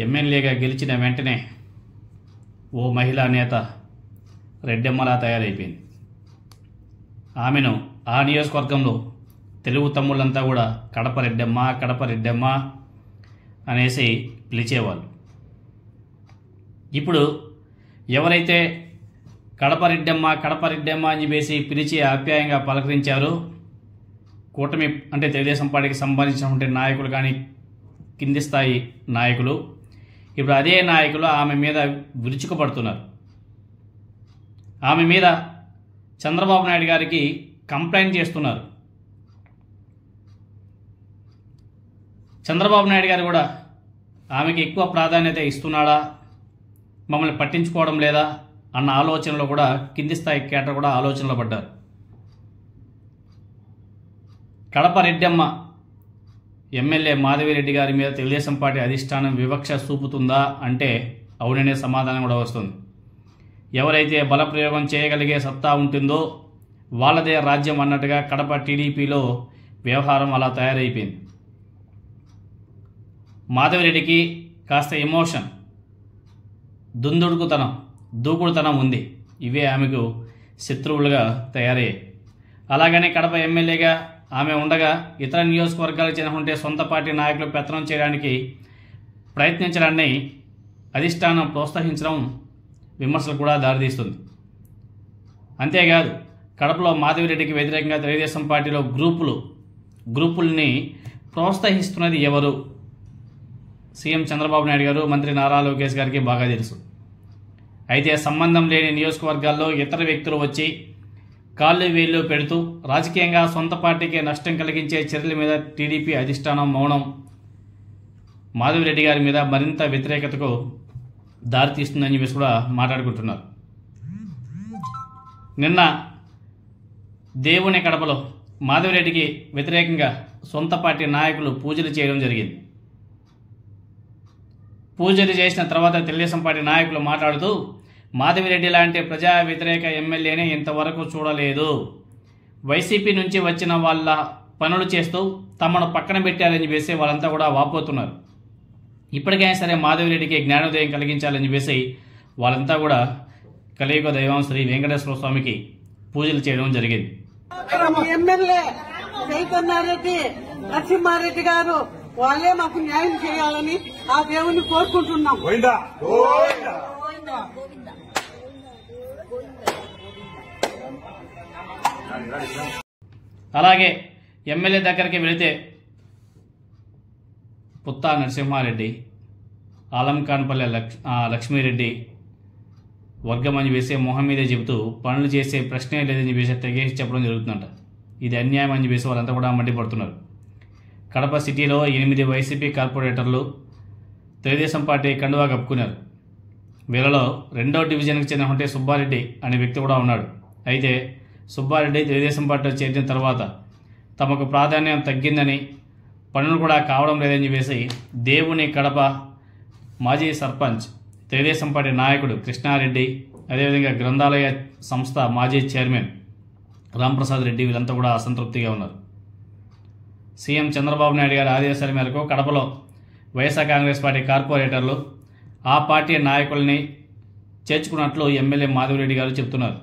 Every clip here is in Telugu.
ఎమ్మెల్యేగా గెలిచిన వెంటనే ఓ మహిళా నేత రెడ్డెమ్మలా తయారైపోయింది. ఆమెను ఆ నియోజకవర్గంలో తెలుగు తమ్ముళ్ళంతా కూడా కడప రెడ్డెమ్మ కడప రెడ్డెమ్మ అనేసి పిలిచేవాళ్ళు. ఇప్పుడు ఎవరైతే కడప రెడ్డెమ్మ అని చెప్పేసి పిలిచి ఆప్యాయంగా పలకరించారో కూటమి అంటే తెలుగుదేశం పార్టీకి సంబంధించినటువంటి నాయకులు కానీ కింది స్థాయి నాయకులు ఇప్పుడు అదే నాయకులు ఆమె మీద విరుచుకుపడుతున్నారు. ఆమె మీద చంద్రబాబు నాయుడు గారికి కంప్లైంట్ చేస్తున్నారు. చంద్రబాబు నాయుడు గారు కూడా ఆమెకి ఎక్కువ ప్రాధాన్యత ఇస్తున్నాడా, మమ్మల్ని పట్టించుకోవడం లేదా అన్న ఆలోచనలో కూడా కింది స్థాయి కేటర్ కూడా ఆలోచనలో పడ్డారు. కడప రెడ్డెమ్మ ఎమ్మెల్యే మాధవిరెడ్డి గారి మీద తెలుగుదేశం పార్టీ అధిష్టానం వివక్ష చూపుతుందా అంటే అవుననే సమాధానం కూడా వస్తుంది. ఎవరైతే బలప్రయోగం చేయగలిగే సత్తా ఉంటుందో వాళ్ళదే రాజ్యం అన్నట్టుగా కడప టీడీపీలో వ్యవహారం అలా తయారైపోయింది. మాధవిరెడ్డికి కాస్త ఎమోషన్, దుందుడుకుతనం, దూకుడుతనం ఉంది. ఇవే ఆమెకు శత్రువులుగా తయారయ్యాయి. అలాగనే కడప ఎమ్మెల్యేగా ఆమె ఉండగా ఇతర నియోజకవర్గాలకు చెందిన సొంత పార్టీ నాయకులు పెత్తనం చేయడానికి ప్రయత్నించడాన్ని అధిష్టానం ప్రోత్సహించడం విమర్శలు కూడా దారితీస్తుంది. అంతేకాదు కడపలో మాధవిరెడ్డికి వ్యతిరేకంగా తెలుగుదేశం పార్టీలో గ్రూపుల్ని ప్రోత్సహిస్తున్నది ఎవరు? సీఎం చంద్రబాబు నాయుడు గారు, మంత్రి నారా లోకేష్ గారికి బాగా తెలుసు. అయితే సంబంధం లేని నియోజకవర్గాల్లో ఇతర వ్యక్తులు వచ్చి కాళ్ళు వేళ్ళు పెడుతూ రాజకీయంగా సొంత పార్టీకి నష్టం కలిగించే చర్యల మీద టీడీపీ అధిష్టానం మౌనం మాధవిరెడ్డి గారి మీద మరింత వ్యతిరేకతకు దారితీస్తుందని చెప్పేసి కూడా మాట్లాడుకుంటున్నారు. నిన్న దేవుని కడపలో మాధవిరెడ్డికి వ్యతిరేకంగా సొంత పార్టీ నాయకులు పూజలు చేయడం జరిగింది. పూజలు చేసిన తర్వాత తెలుగుదేశం పార్టీ నాయకులు మాట్లాడుతూ మాధవిరెడ్డి లాంటి ప్రజా వ్యతిరేక ఎమ్మెల్యేని ఇంతవరకు చూడలేదు, వైసీపీ నుంచి వచ్చిన వాళ్ళ పనులు చేస్తూ తమను పక్కన పెట్టారని చెప్పేసి వాళ్ళంతా కూడా వాపోతున్నారు. ఇప్పటికైనా సరే మాధవిరెడ్డికి జ్ఞానోదయం కలిగించాలని చెప్పేసి వాళ్ళంతా కూడా కలియుగ దైవం శ్రీ వెంకటేశ్వర స్వామికి పూజలు చేయడం జరిగింది. ఎమ్మెల్యే చైతన్యారెడ్డి నరసింహారెడ్డి గారు వాళ్ళే మాకు న్యాయం చేయాలని ఆ దేవుని కోరుకుంటున్నాం. అలాగే ఎమ్మెల్యే దగ్గరికి వెళితే పుత్తా నరసింహారెడ్డి, ఆలంకాన్పల్లె లక్ష్మీరెడ్డి వర్గమని వేసే మొహం మీదే చెబుతూ పనులు చేసే ప్రశ్నే లేదని చెప్పేసి తెగేసి చెప్పడం జరుగుతుందంట. ఇది అన్యాయం అని చెప్పేసి వాళ్ళంతా కూడా మండిపడుతున్నారు. కడప సిటీలో 8 వైసీపీ కార్పొరేటర్లు తెలుగుదేశం పార్టీ కండువా కప్పుకున్నారు. వీళ్ళలో 2వ డివిజన్కి చెందిన సుబ్బారెడ్డి అనే వ్యక్తి కూడా ఉన్నాడు. అయితే సుబ్బారెడ్డి తెలుగుదేశం పార్టీలో చేరిన తర్వాత తమకు ప్రాధాన్యం తగ్గిందని, పనులు కూడా కావడం లేదని చెప్పేసి దేవుని కడప మాజీ సర్పంచ్, తెలుగుదేశం పార్టీ నాయకుడు కృష్ణారెడ్డి, అదేవిధంగా గ్రంథాలయ సంస్థ మాజీ చైర్మన్ రాంప్రసాద్ రెడ్డి వీళ్ళంతా కూడా అసంతృప్తిగా ఉన్నారు. సీఎం చంద్రబాబు నాయుడు గారి ఆదేశాల మేరకు కడపలో వైఎస్ఆర్ కాంగ్రెస్ పార్టీ కార్పొరేటర్లు ఆ పార్టీ నాయకుల్ని చేర్చుకున్నట్లు ఎమ్మెల్యే మాధవిరెడ్డి గారు చెప్తున్నారు.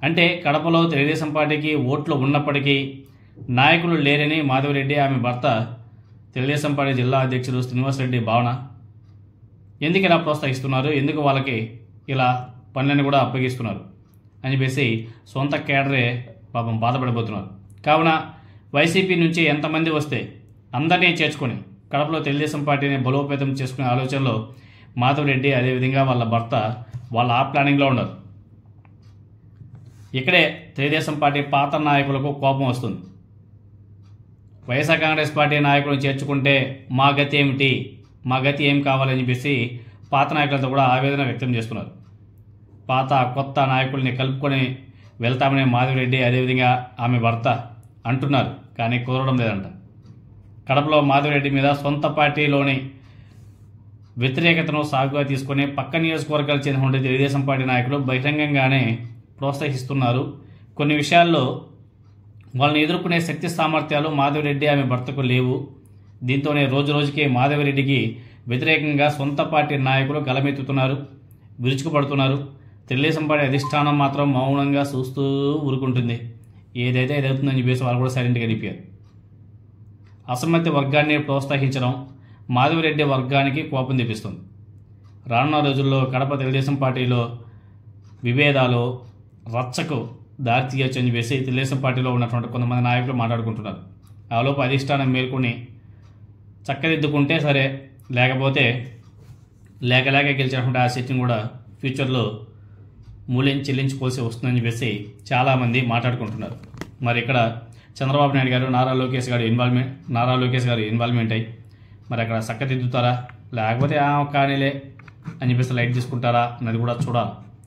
అంటే కడపలో తెలుగుదేశం పార్టీకి ఓట్లు ఉన్నప్పటికీ నాయకులు లేరని మాధవిరెడ్డి, ఆమె భర్త తెలుగుదేశం పార్టీ జిల్లా అధ్యక్షుడు శ్రీనివాసరెడ్డి భావన. ఎందుకు ఇలా ప్రోత్సహిస్తున్నారు, ఎందుకు వాళ్ళకి ఇలా పనులను కూడా అప్పగిస్తున్నారు అని చెప్పేసి సొంత కేడరే పాపం బాధపడిపోతున్నారు. కావున వైసీపీ నుంచి ఎంతమంది వస్తే అందరినీ చేర్చుకొని కడపలో తెలుగుదేశం పార్టీని బలోపేతం చేసుకునే ఆలోచనలో మాధవిరెడ్డి, అదేవిధంగా వాళ్ళ భర్త వాళ్ళ ఆ ప్లానింగ్లో ఉన్నారు. ఇక్కడే తెలుగుదేశం పార్టీ పాత నాయకులకు కోపం వస్తుంది. వైఎస్ఆర్ కాంగ్రెస్ పార్టీ నాయకులను చేర్చుకుంటే మా గతి ఏమిటి, మా గతి ఏం కావాలని చెప్పేసి పాత నాయకులతో కూడా ఆవేదన వ్యక్తం చేస్తున్నారు. పాత కొత్త నాయకుల్ని కలుపుకొని వెళ్తామని మాధవిరెడ్డి, అదేవిధంగా ఆమె భర్త అంటున్నారు. కానీ కుదరడం లేదంట. కడపలో మాధవిరెడ్డి మీద సొంత పార్టీలోని వ్యతిరేకతను సాగుగా తీసుకుని పక్క నియోజకవర్గాలు చెందిన తెలుగుదేశం పార్టీ నాయకులు బహిరంగంగానే ప్రోత్సహిస్తున్నారు. కొన్ని విషయాల్లో వాళ్ళని ఎదుర్కొనే శక్తి సామర్థ్యాలు మాధవిరెడ్డి, ఆమె భర్తకు లేవు. దీంతోనే రోజు రోజుకి మాధవిరెడ్డికి వ్యతిరేకంగా సొంత పార్టీ నాయకులు గలమెత్తుతున్నారు, విరుచుకుపడుతున్నారు. తెలుగుదేశం పార్టీ అధిష్టానం మాత్రం మౌనంగా చూస్తూ ఊరుకుంటుంది. ఏదైతే ఏదవుతుందని చెప్పేసి వాళ్ళు కూడా సైలెంట్గా వెళ్ళిపోయారు. అసమ్మతి వర్గాన్ని ప్రోత్సహించడం మాధవిరెడ్డి వర్గానికి కోపం తెప్పిస్తుంది. రానున్న రోజుల్లో కడప తెలుగుదేశం పార్టీలో విభేదాలు రచ్చకు దారితీయొచ్చు అని చెప్పేసి తెలుగుదేశం పార్టీలో ఉన్నటువంటి కొంతమంది నాయకులు మాట్లాడుకుంటున్నారు. ఆలోపు అధిష్టానం మేల్కొని చక్కదిద్దుకుంటే సరే, లేకపోతే లేక గెలిచినటువంటి ఆ సీట్ని కూడా ఫ్యూచర్లో మూల్యం చెల్లించుకోవాల్సి వస్తుందని చెప్పేసి చాలామంది మాట్లాడుకుంటున్నారు. మరి ఇక్కడ చంద్రబాబు నాయుడు గారు నారా లోకేష్ గారు ఇన్వాల్వ్మెంట్ అయ్యి మరి అక్కడ చక్కదిద్దుతారా, లేకపోతే కానీలే అని చెప్పేసి లైట్ తీసుకుంటారా అన్నది కూడా చూడాలి.